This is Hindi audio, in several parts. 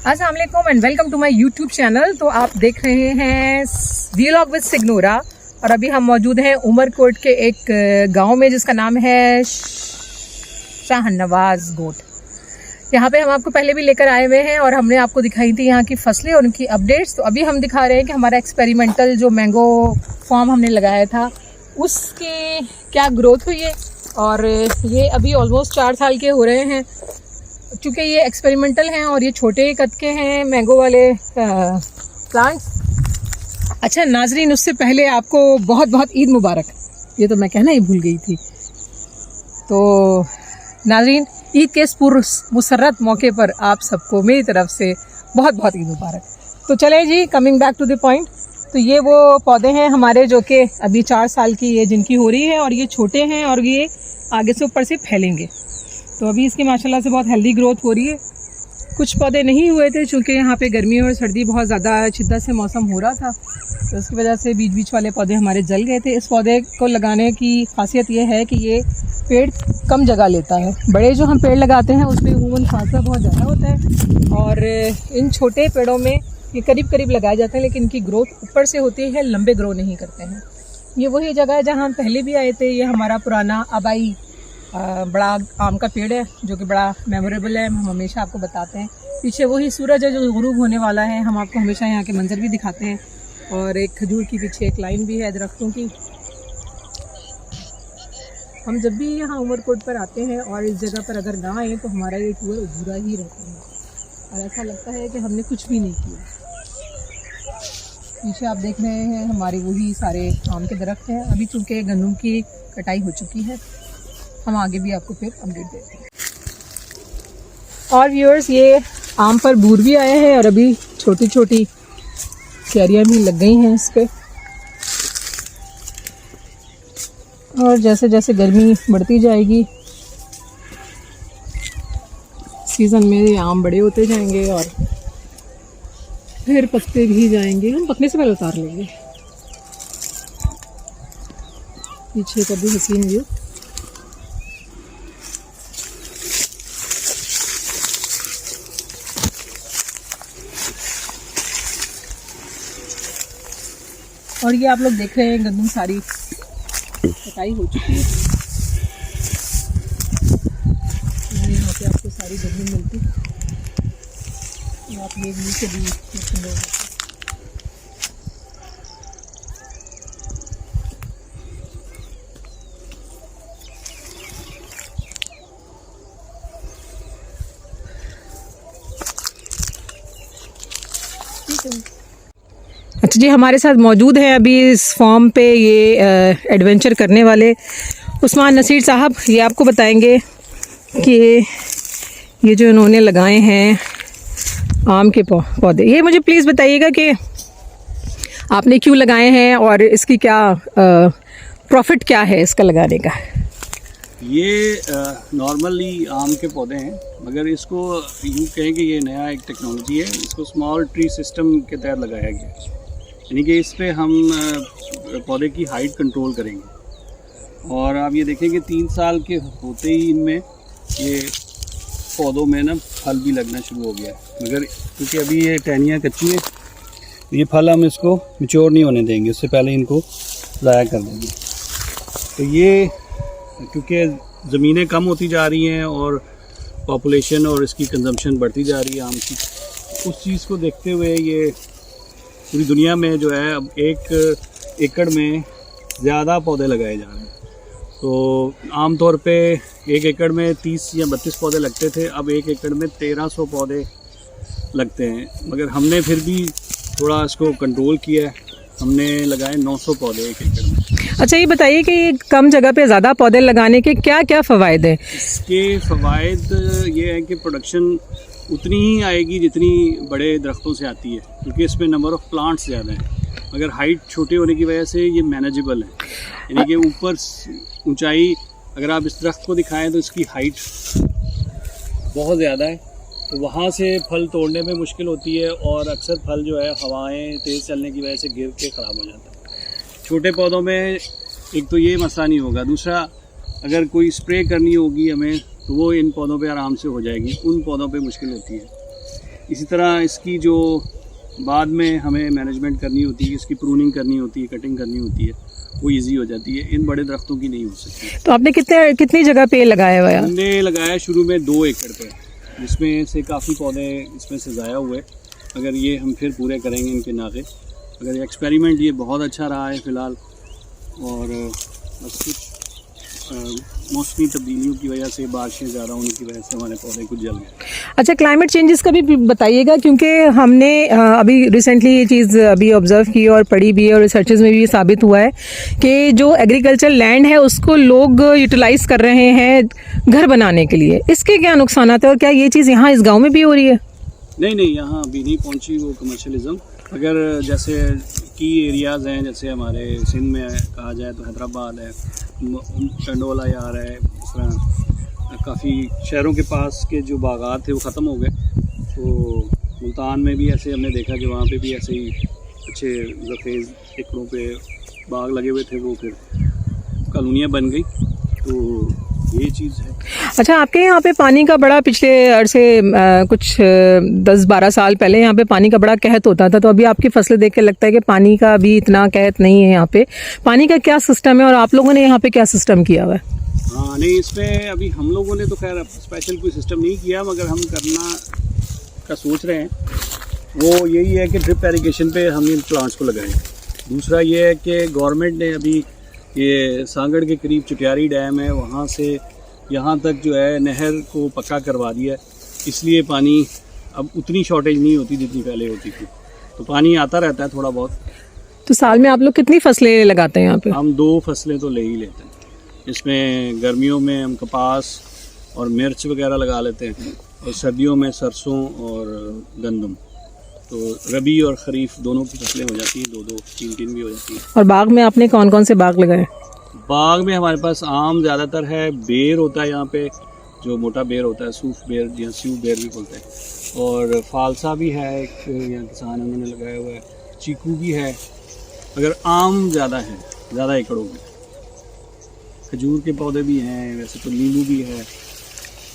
अस्सलाम वालेकुम and welcome to my YouTube channel. तो आप देख रहे हैं व्लॉग विद सिग्नोरा और अभी हम मौजूद हैं उमरकोट के एक गांव में जिसका नाम है शाहनवाज गोट। यहाँ पे हम आपको पहले भी लेकर आए हुए हैं और हमने आपको दिखाई थी यहाँ की फसलें और उनकी अपडेट्स। तो अभी हम दिखा रहे हैं कि हमारा एक्सपेरिमेंटल जो मैंगो फार्म हमने लगाया था उसकी क्या ग्रोथ हुई है। और ये अभी ऑलमोस्ट 4 साल के हो रहे हैं क्योंकि ये एक्सपेरिमेंटल हैं और ये छोटे कद के हैं मैंगो वाले प्लांट्स। अच्छा नाजरीन, उससे पहले आपको बहुत बहुत ईद मुबारक। ये तो मैं कहना ही भूल गई थी। तो नाजरीन, ईद के इस मुसर्रत मौके पर आप सबको मेरी तरफ से बहुत बहुत ईद मुबारक। तो चले जी, coming back to the point. तो ये वो पौधे हैं हमारे जो कि अभी 4 साल की ये जिनकी हो रही है और ये छोटे हैं और ये आगे से ऊपर से फैलेंगे। तो अभी इसकी माशाल्लाह से बहुत हेल्दी ग्रोथ हो रही है। कुछ पौधे नहीं हुए थे क्योंकि यहाँ पे गर्मी और सर्दी बहुत ज़्यादा शिद्दत से मौसम हो रहा था, तो उसकी वजह से बीच बीच वाले पौधे हमारे जल गए थे। इस पौधे को लगाने की खासियत ये है कि ये पेड़ कम जगह लेता है। बड़े जो हम पेड़ लगाते हैं उसमें अमूमन फासला बहुत ज़्यादा होता है और इन छोटे पेड़ों में ये करीब करीब लगाए जाते हैं, लेकिन इनकी ग्रोथ ऊपर से होती है, लंबे ग्रो नहीं करते हैं। ये वही जगह है जहाँ हम पहले भी आए थे। ये हमारा पुराना आबाई बड़ा आम का पेड़ है जो कि बड़ा मेमोरेबल है, हम हमेशा आपको बताते हैं। पीछे वही सूरज है जो गुरूब होने वाला है, हम आपको हमेशा यहाँ के मंजर भी दिखाते हैं। और एक खजूर की पीछे एक लाइन भी है दरख्तों की। हम जब भी यहाँ उमरकोट पर आते हैं और इस जगह पर अगर ना आए तो हमारा ये टूर अधूरा ही रहता है और ऐसा लगता है कि हमने कुछ भी नहीं किया। पीछे आप देख रहे हैं हमारे वही सारे आम के दरख्त हैं। अभी चूँकि गंदम की कटाई हो चुकी है, हम आगे भी आपको फिर अपडेट देते हैं। और व्यूअर्स, ये आम पर बूर भी आया है और अभी छोटी छोटी कैरियाँ भी लग गई हैं इस पे। और जैसे जैसे गर्मी बढ़ती जाएगी सीज़न में ये आम बड़े होते जाएंगे और फिर पकते भी जाएंगे। हम पकने से पहले उतार लेंगे। पीछे का भी हसीन व्यू। और ये आप लोग देख रहे हैं गंदम सारी कटाई हो चुकी है। यहाँ पे आपको सारी गंदम मिलती है। आप ये नीचे भी अच्छा जी, हमारे साथ मौजूद हैं अभी इस फॉर्म पे ये एडवेंचर करने वाले उस्मान नसीर साहब। ये आपको बताएंगे कि ये जो इन्होंने लगाए हैं आम के पौधे, ये मुझे प्लीज़ बताइएगा कि आपने क्यों लगाए हैं और इसकी क्या प्रॉफिट क्या है इसका लगाने का। ये नॉर्मली आम के पौधे हैं, मगर इसको यूँ कहें कि ये नया एक टेक्नोलॉजी है। इसको स्मॉल ट्री सिस्टम के तहत लगाया गया है, यानी कि इस पे हम पौधे की हाइट कंट्रोल करेंगे। और आप ये देखें कि 3 साल के होते ही इनमें ये पौधों में ना फल भी लगना शुरू हो गया है। मगर क्योंकि अभी ये टहनियाँ कच्ची हैं, ये फल हम इसको मैच्योर नहीं होने देंगे, उससे पहले इनको ज़ाया कर देंगे। तो ये क्योंकि ज़मीनें कम होती जा रही हैं और पॉपुलेशन और इसकी कंजम्पशन बढ़ती जा रही है आम की, उस चीज़ को देखते हुए ये पूरी दुनिया में जो है अब 1 एकड़ में ज़्यादा पौधे लगाए जा रहे हैं। तो आमतौर पे 1 एकड़ में 30 या 32 पौधे लगते थे, अब 1 एकड़ में 1300 पौधे लगते हैं। मगर हमने फिर भी थोड़ा इसको कंट्रोल किया है, हमने लगाए 900 पौधे 1 एकड़ में। अच्छा, ये बताइए कि कम जगह पे ज़्यादा पौधे लगाने के क्या क्या फ़वाइद हैं? इसके फ़वाइद ये है कि प्रोडक्शन उतनी ही आएगी जितनी बड़े दरख्तों से आती है, क्योंकि इसमें नंबर ऑफ़ प्लांट्स ज़्यादा है। मगर हाइट छोटे होने की वजह से ये मैनेजेबल है, यानी कि ऊपर ऊंचाई अगर आप इस दरख्त को दिखाएं तो इसकी हाइट बहुत ज़्यादा है, तो वहाँ से फल तोड़ने में मुश्किल होती है और अक्सर फल जो है हवाएं तेज़ चलने की वजह से गिर के ख़राब हो जाता है। छोटे पौधों में एक तो ये मसला नहीं होगा, दूसरा अगर कोई स्प्रे करनी होगी हमें तो वो इन पौधों पे आराम से हो जाएगी, उन पौधों पे मुश्किल होती है। इसी तरह इसकी जो बाद में हमें मैनेजमेंट करनी होती है, इसकी प्रूनिंग करनी होती है, कटिंग करनी होती है, वो इजी हो जाती है। इन बड़े दरख्तों की नहीं हो सकती। तो आपने कितनी जगह पे लगाया हुआ है? हमने लगाया शुरू में 2 एकड़ पे, जिसमें से काफ़ी पौधे इसमें से ज़ाया हुए। अगर ये हम फिर पूरे करेंगे इनके नागे, अगर एक्सपेरिमेंट ये बहुत अच्छा रहा है फ़िलहाल, और बस कुछ मौसमी तब्दीलियों की वजह से, बारिशें ज़्यादा होने की वजह से हमारे पौधे कुछ जल गए। अच्छा, क्लाइमेट चेंजेस का भी बताइएगा, क्योंकि हमने अभी रिसेंटली ये चीज़ अभी ऑब्जर्व की और पढ़ी भी है, और रिसर्चेस में भी ये साबित हुआ है कि जो एग्रीकल्चर लैंड है उसको लोग यूटिलाइज कर रहे हैं घर बनाने के लिए। इसके क्या नुकसान है, और क्या ये चीज़ यहाँ इस गाँव में भी हो रही है? नहीं, यहाँ अभी नहीं पहुँची वो कमर्शलिज्म। अगर जैसे की एरियाज़ हैं, जैसे हमारे सिंध में कहा जाए तो हैदराबाद है, टंडोला यार है, इस तरह काफ़ी शहरों के पास के जो बागात थे वो ख़त्म हो गए। तो मुल्तान में भी ऐसे हमने देखा कि वहाँ पे भी ऐसे ही अच्छे ज़रखेज़ एकड़ों पे बाग लगे हुए थे, वो फिर कॉलोनियाँ बन गई। तो ये चीज़ है। अच्छा, आपके यहाँ पे पानी का बड़ा पिछले अरसे कुछ 10-12 साल पहले यहाँ पे पानी का बड़ा कहत होता था, तो अभी आपकी फसलें देख के लगता है कि पानी का अभी इतना कहत नहीं है। यहाँ पे पानी का क्या सिस्टम है, और आप लोगों ने यहाँ पे क्या सिस्टम किया हुआ है? हाँ, नहीं, इसमें अभी हम लोगों ने तो खैर स्पेशल कोई सिस्टम नहीं किया, मगर हम करना का सोच रहे हैं। वो यही है कि ड्रिप इरिगेशन पे हम इन प्लांट्स को लगाएं। दूसरा ये है कि गवर्नमेंट ने अभी ये सांगड़ के करीब चुटियारी डैम है, वहाँ से यहाँ तक जो है नहर को पक्का करवा दिया है, इसलिए पानी अब उतनी शॉर्टेज नहीं होती जितनी पहले होती थी। तो पानी आता रहता है थोड़ा बहुत। तो साल में आप लोग कितनी फसलें लगाते हैं यहाँ पे? हम 2 फसलें तो ले ही लेते हैं। इसमें गर्मियों में हम कपास और मिर्च वगैरह लगा लेते हैं, और सर्दियों में सरसों और गंदम। तो रबी और खरीफ दोनों की फसलें हो जाती हैं, 2-2, 3-3 भी हो जाती हैं। और बाग में आपने कौन कौन से बाग लगाए? बाग में हमारे पास आम ज़्यादातर है, बेर होता है यहाँ पे, जो मोटा बेर होता है, सूफ बेर या स्यू बेर भी बोलते हैं, और फालसा भी है, एक यहाँ किसान उन्होंने लगाया हुआ है, चीकू भी है। अगर आम ज़्यादा है, ज़्यादा एकड़ों में, खजूर के पौधे भी हैं, वैसे तो नींबू भी है।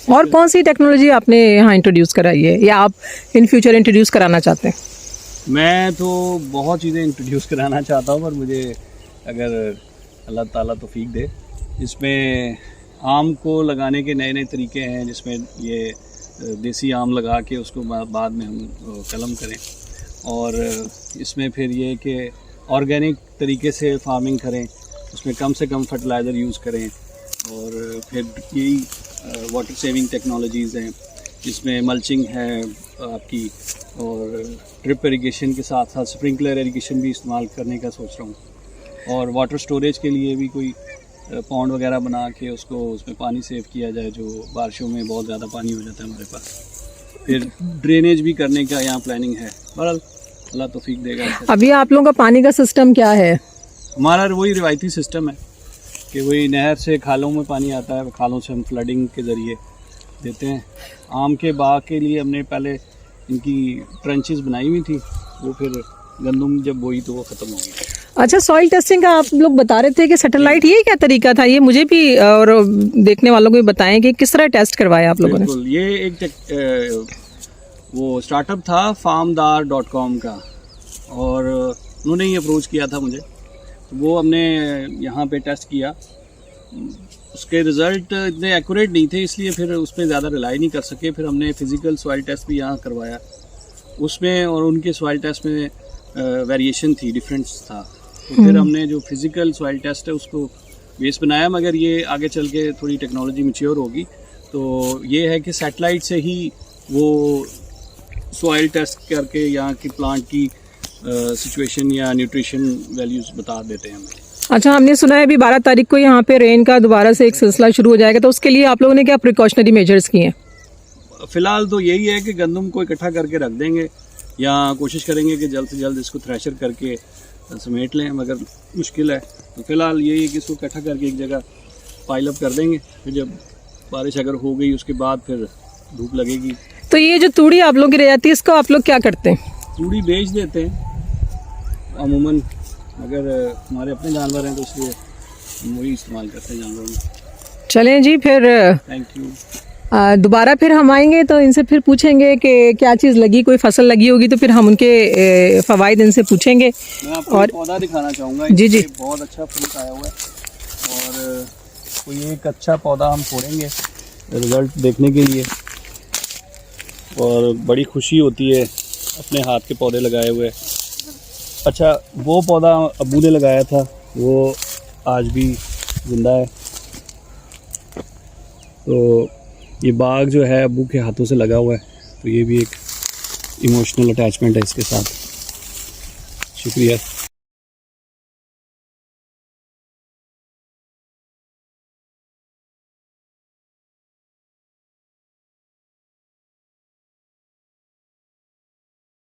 और कौन सी टेक्नोलॉजी आपने यहाँ इंट्रोड्यूस कराई है, या आप इन फ्यूचर इंट्रोड्यूस कराना चाहते हैं? मैं तो बहुत चीज़ें इंट्रोड्यूस कराना चाहता हूँ, पर मुझे अगर अल्लाह ताला तौफीक दे, इसमें आम को लगाने के नए नए तरीके हैं, जिसमें ये देसी आम लगा के उसको बाद में हम कलम करें, और इसमें फिर ये कि ऑर्गेनिक तरीके से फार्मिंग करें, उसमें कम से कम फर्टिलाइज़र यूज़ करें, और फिर यही वाटर सेविंग टेक्नोलॉजीज़ हैं, जिसमें मल्चिंग है आपकी, और ड्रिप इरिगेशन के साथ साथ स्प्रिंकलर इरिगेशन भी इस्तेमाल करने का सोच रहा हूँ, और वाटर स्टोरेज के लिए भी कोई पॉन्ड वगैरह बना के उसको उसमें पानी सेव किया जाए, जो बारिशों में बहुत ज़्यादा पानी हो जाता है हमारे पास। फिर ड्रेनेज भी करने का यहाँ प्लानिंग है, बहरहाल अल्लाह तौफीक देगा। अभी आप लोगों का पानी का सिस्टम क्या है? हमारा वही रिवायती सिस्टम है कि वही नहर से खालों में पानी आता है, खालों से हम फ्लडिंग के ज़रिए देते हैं। आम के बाग के लिए हमने पहले इनकी ट्रेंचेस बनाई हुई थी, वो फिर गंदम जब बोई तो वो ख़त्म हो गई। अच्छा, सॉइल टेस्टिंग का आप लोग बता रहे थे कि सैटेलाइट, ये क्या तरीका था? ये मुझे भी और देखने वालों को भी बताएं कि किस तरह टेस्ट करवाया आप लोगों ने? बिल्कुल, ये एक वो स्टार्टअप था farmdar.com का, और उन्होंने ही अप्रोच किया था मुझे, तो वो हमने यहाँ पे टेस्ट किया। उसके रिज़ल्ट इतने एक्यूरेट नहीं थे, इसलिए फिर उस पर ज़्यादा रिलाई नहीं कर सके। फिर हमने फिज़िकल सॉइल टेस्ट भी यहाँ करवाया उसमें, और उनके सॉइल टेस्ट में वेरिएशन थी, डिफरेंस था। तो फिर हमने जो फिज़िकल सॉइल टेस्ट है उसको बेस बनाया, मगर ये आगे चल के थोड़ी टेक्नोलॉजी मैच्योर होगी, तो ये है कि सैटेलाइट से ही वो सॉइल टेस्ट करके यहाँ की प्लांट की सिचुएशन या न्यूट्रिशन वैल्यूज़ बता देते हैं हमें। अच्छा, हमने सुना है अभी 12 तारीख को यहाँ पे रेन का दोबारा से एक सिलसिला शुरू हो जाएगा, तो उसके लिए आप लोगों ने क्या प्रिकॉशनरी मेजर्स किए हैं? फ़िलहाल तो यही है कि गंदम को इकट्ठा करके रख देंगे, या कोशिश करेंगे कि जल्द से जल्द इसको थ्रेशर करके समेट लें, मगर मुश्किल है। तो फ़िलहाल यही है कि इसको इकट्ठा करके एक जगह पाइल अप कर देंगे, फिर जब बारिश अगर हो गई उसके बाद फिर धूप लगेगी। तो ये जो तूड़ी आप लोगों की रह जाती है, इसको आप लोग क्या करते हैं? तूड़ी बेच देते हैं अमूमन, अगर हमारे अपने जानवर हैं तो इसलिए हम वही इस्तेमाल करते हैं जानवरों में। चलें जी, फिर थैंक यू। दोबारा फिर हम आएंगे तो इनसे फिर पूछेंगे कि क्या चीज़ लगी, कोई फसल लगी होगी तो फिर हम उनके फ़वाइद इनसे पूछेंगे। मैं आपको और पौधा दिखाना चाहूँगा। जी जी, बहुत अच्छा फ्रूट आया हुआ है और कोई एक अच्छा पौधा हम फोड़ेंगे रिज़ल्ट देखने के लिए, और बड़ी खुशी होती है अपने हाथ के पौधे लगाए हुए। अच्छा, वो पौधा अब्बू ने लगाया था वो आज भी ज़िंदा है। तो ये बाग जो है अब्बू के हाथों से लगा हुआ है, तो ये भी एक इमोशनल अटैचमेंट है इसके साथ। शुक्रिया।